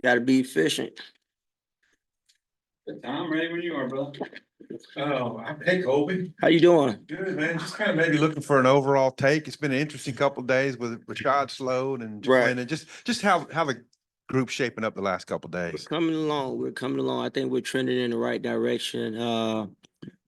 Got to be efficient. I'm ready when you are, brother. Oh, hey, Kolby. How you doing? Good, man. Just kind of maybe looking for an overall take. It's been an interesting couple of days with Rashad Sloan and Right. Joanne, and just how the group's shaping up the last couple of We're days. coming along. We're coming along. I think we're trending in the right direction.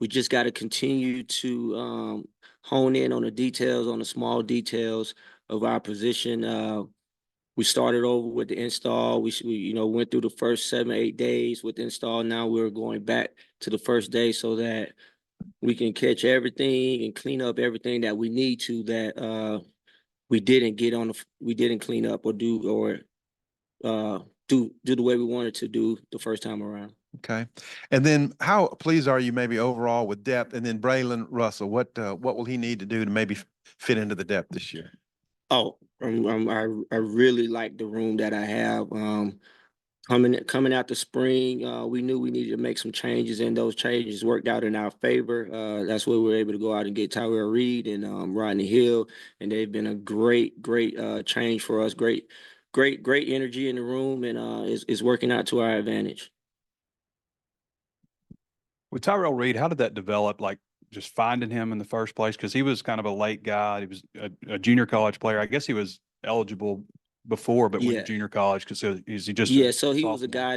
We just got to continue to hone in on the details, on the small details of our position. We started over with the install. We went through the first 7, 8 days with the install. Now we're going back to the first day so that we can catch everything and clean up everything that we need to that we didn't clean up or do the way we wanted to do the first time around. Okay. And then how pleased are you maybe overall with depth? And then Brallan Russell, what will he need to do to maybe fit into the depth this year? Oh, I really like the room that I have. Coming out the spring, we knew we needed to make some changes, and those changes worked out in our favor. That's where we were able to go out and get Tyrell Reed and Rodney Hill, and they've been a great change for us. Great energy in the room, and it's working out to our advantage. With Tyrell Reed, how did that develop? Like just finding him in the first place? Because he was kind of a late guy. He was a junior college player. I guess he was eligible before, but went Yeah. to junior college because is he just Yeah, so he was a sophomore? guy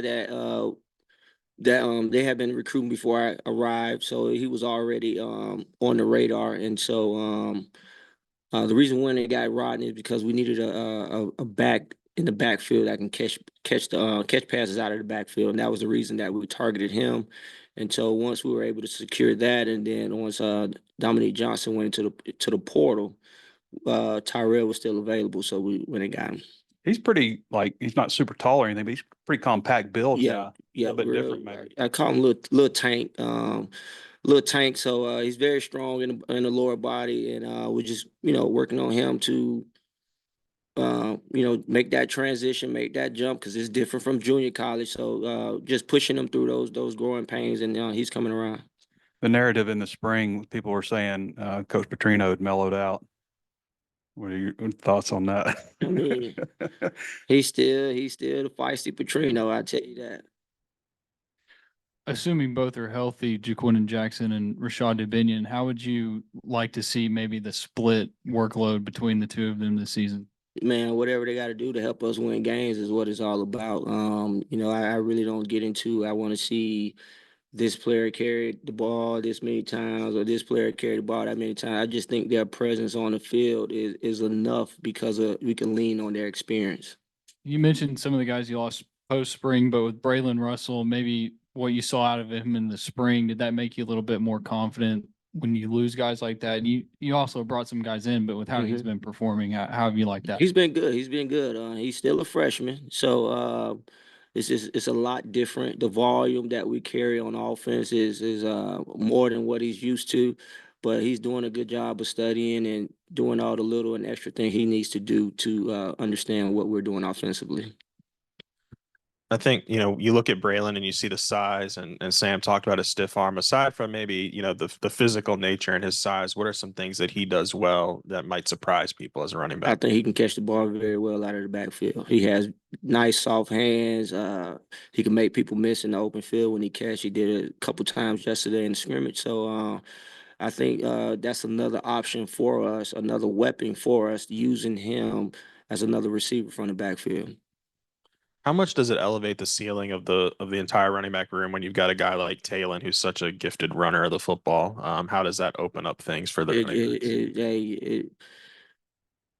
that they had been recruiting before I arrived, so he was already on the radar, and so the reason when they got Rodney is because we needed a back in the backfield that can catch passes out of the backfield, and that was the reason that we targeted him. And so once we were able to secure that, and then once Dominique Johnson went into the portal, Tyrell was still available, so we went and got him. He's pretty like he's not super tall or anything, but he's pretty compact build guy. Yeah, A little bit different maybe. I call him little tank, little tank. So he's very strong in the lower body, and we're just working on him to make that transition, make that jump because it's different from junior college. So just pushing him through those growing pains, and he's coming around. The narrative in the spring, people were saying Coach Petrino had mellowed out. What are your thoughts on that? I mean, he's still the feisty Petrino. I tell you that. Assuming both are healthy, Jaquin Jackson and Rashad Dubinion, how would you like to see maybe the split workload between the two of them this season? Man, whatever they got to do to help us win games is what it's all about. I really don't get into. I want to see this player carry the ball this many times or this player carry the ball that many times. I just think their presence on the field is enough because we can lean on their experience. You mentioned some of the guys you lost post spring, but with Brallan Russell, maybe what you saw out of him in the spring, did that make you a little bit more confident when you lose guys like that? And you also brought some guys in, but with how he's been performing, how have you liked that? He's been good. He's been good. He's still a freshman, so it's a lot different. The volume that we carry on offense is more than what he's used to, but he's doing a good job of studying and doing all the little and extra thing he needs to do to understand what we're doing offensively. I think, you look at Brallan and you see the size and Sam talked about his stiff arm. Aside from maybe, the physical nature and his size, what are some things that he does well that might surprise people as a running I back? think he can catch the ball very well out of the backfield. He has nice soft hands. He can make people miss in the open field when he catch. He did it a couple times yesterday in the scrimmage. So I think that's another option for us, another weapon for us, using him as another receiver from the backfield. How much does it elevate the ceiling of the entire running back room when you've got a guy like Talon who's such a gifted runner of the football? How does that open up things for the running backs?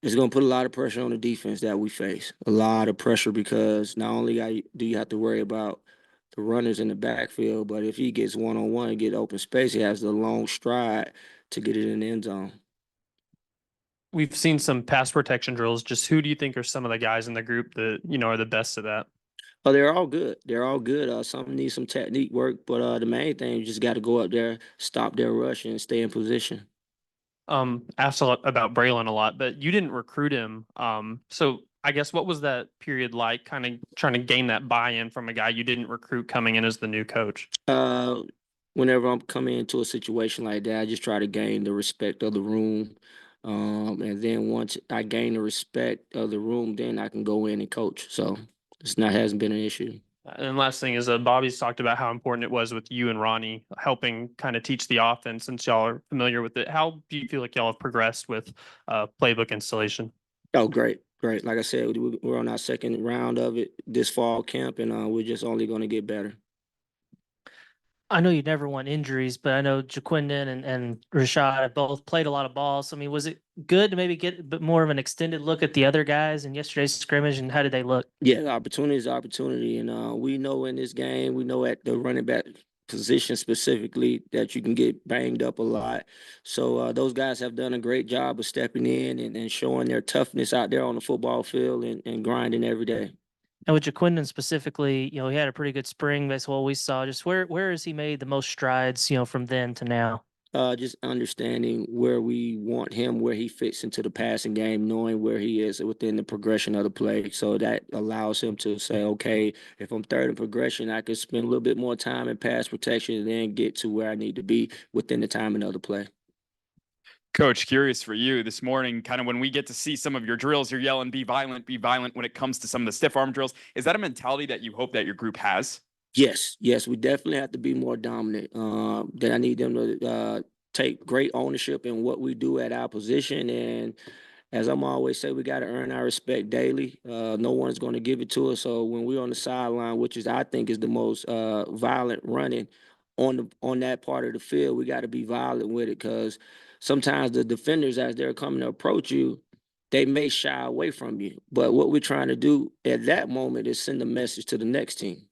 It's going to put a lot of pressure on the defense that we face. A lot of pressure because not only do you have to worry about the runners in the backfield, but if he gets one-on-one and get open space, he has the long stride to get it in the end zone. We've seen some pass protection drills. Just who do you think are some of the guys in the group that, are the best at that? Oh, they're all good. They're all good. Some need some technique work, but the main thing, you just got to go up there, stop their rush, and stay in position. Asked a lot about Brallan a lot, but you didn't recruit him. So I guess what was that period like, kind of trying to gain that buy-in from a guy you didn't recruit coming in as the new coach? Whenever I'm coming into a situation like that, I just try to gain the respect of the room. And then once I gain the respect of the room, then I can go in and coach. So Hasn't been an issue. And last thing is, Bobby's talked about how important it was with you and Ronnie helping kind of teach the offense since y'all are familiar with it. How do you feel like y'all have progressed with playbook installation? Oh, great, great. Like I said, we're on our second round of it this fall camp, and we're just only going to get better. I know you never want injuries, but I know Jaquindon and Rashad have both played a lot of balls. I mean, was it good to maybe get a bit more of an extended look at the other guys in yesterday's scrimmage, and how did they look? Yeah, opportunity is opportunity, and we know in this game, we know at the running back position specifically that you can get banged up a lot. So those guys have done a great job of stepping in and showing their toughness out there on the football field and grinding every day. And with Jaquindon specifically, he had a pretty good spring. That's what we saw. Just where has he made the most strides, from then to now? Just understanding where we want him, where he fits into the passing game, knowing where he is within the progression of the play. So that allows him to say, okay, if I'm third in progression, I can spend a little bit more time in pass protection and then get to where I need to be within the timing of the play. Coach, curious for you this morning, kind of when we get to see some of your drills, you're yelling, be violent when it comes to some of the stiff arm drills. Is that a mentality that you hope that your group has? Yes, we definitely have to be more dominant. Then I need them to take great ownership in what we do at our position. And as I'm always say, we got to earn our respect daily. No one's going to give it to us. So when we're on the sideline, which is I think is the most violent running on that part of the field, we got to be violent with it because sometimes the defenders, as they're coming to approach you, they may shy away from you. But what we're trying to do at that moment is send a message to the next team.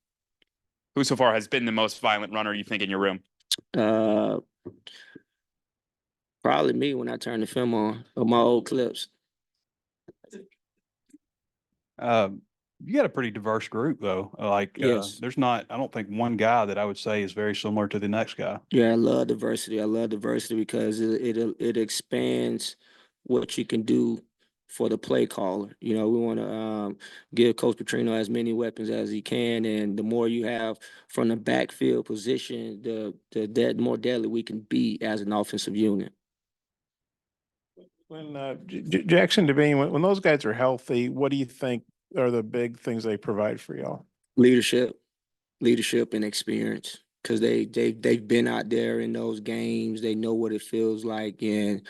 Who so far has been the most violent runner you think in your room? Probably me when I turn the film on of my old clips. You got a pretty diverse group though. Yes. There's not, I don't think one guy that I would say is very similar to the next guy. Yeah, I love diversity. I love diversity because it expands what you can do for the play caller. We want to give Coach Petrino as many weapons as he can, and the more you have from the backfield position, the more deadly we can be as an offensive unit. When Jackson DeBane, when those guys are healthy, what do you think are the big things they provide for y'all? Leadership and experience. Because they've been out there in those games, they know what it feels like, and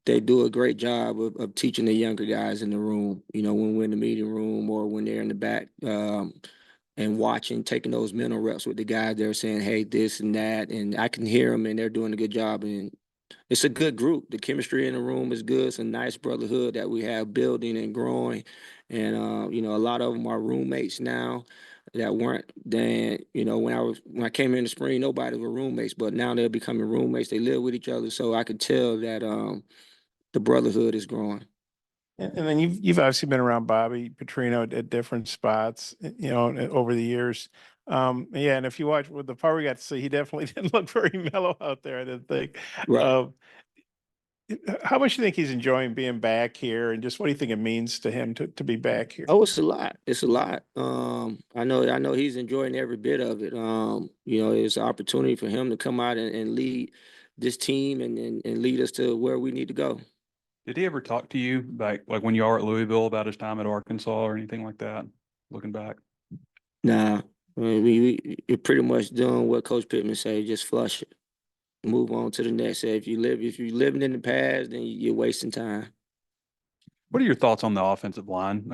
they do a great job of teaching the younger guys in the room. When we're in the meeting room or when they're in the back, and watching, taking those mental reps with the guys. They're saying, "Hey, this and that," and I can hear them, and they're doing a good job. And it's a good group. The chemistry in the room is good. It's a nice brotherhood that we have building and growing, and a lot of them are roommates now that weren't then, when I came in the spring, nobody were roommates, but now they're becoming roommates. They live with each other. So I could tell that the brotherhood is growing. And then you've obviously been around Bobby Petrino at different spots, over the years. Yeah, and if you watch with the part we got to see, he definitely didn't look very mellow out there, I didn't think. Right. How much do you think he's enjoying being back here, and just what do you think it means to him to be back here? Oh, it's a lot. It's a lot. I know he's enjoying every bit of it. It's an opportunity for him to come out and lead this team and lead us to where we need to go. Did he ever talk to you like when you are at Louisville about his time at Arkansas or anything like that? Looking back. Nah, I mean, we're pretty much doing what Coach Pittman say, just flush it. Move on to the next. Say if you're living in the past, then you're wasting time. What are your thoughts on the offensive line?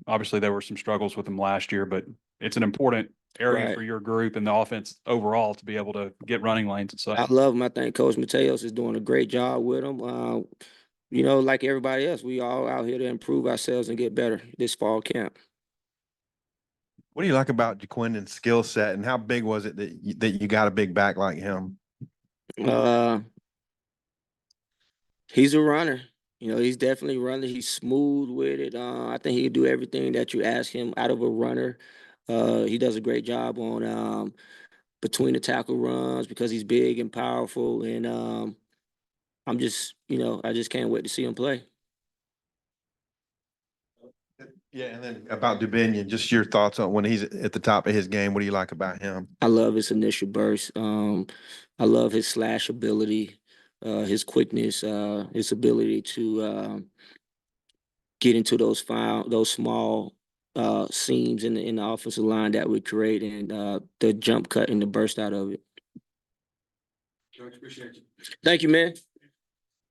Obviously there were some struggles with them last year, but it's an important area Right. for your group and the offense overall to be able to get running lanes and such. I love him. I think Coach Mateos is doing a great job with him. Like everybody else, we all out here to improve ourselves and get better this fall camp. What do you like about Jaquindon's skill set, and how big was it that you got a big back like him? He's a runner. He's definitely running. He's smooth with it. I think he can do everything that you ask him out of a runner. He does a great job on between the tackle runs because he's big and powerful. And I just can't wait to see him play. Yeah, and then about Dubinion, just your thoughts on when he's at the top of his game. What do you like about him? I love his initial burst. I love his slash ability, his quickness, his ability to get into those small seams in the offensive line that we create, and the jump cut and the burst out of it. Thank you, man.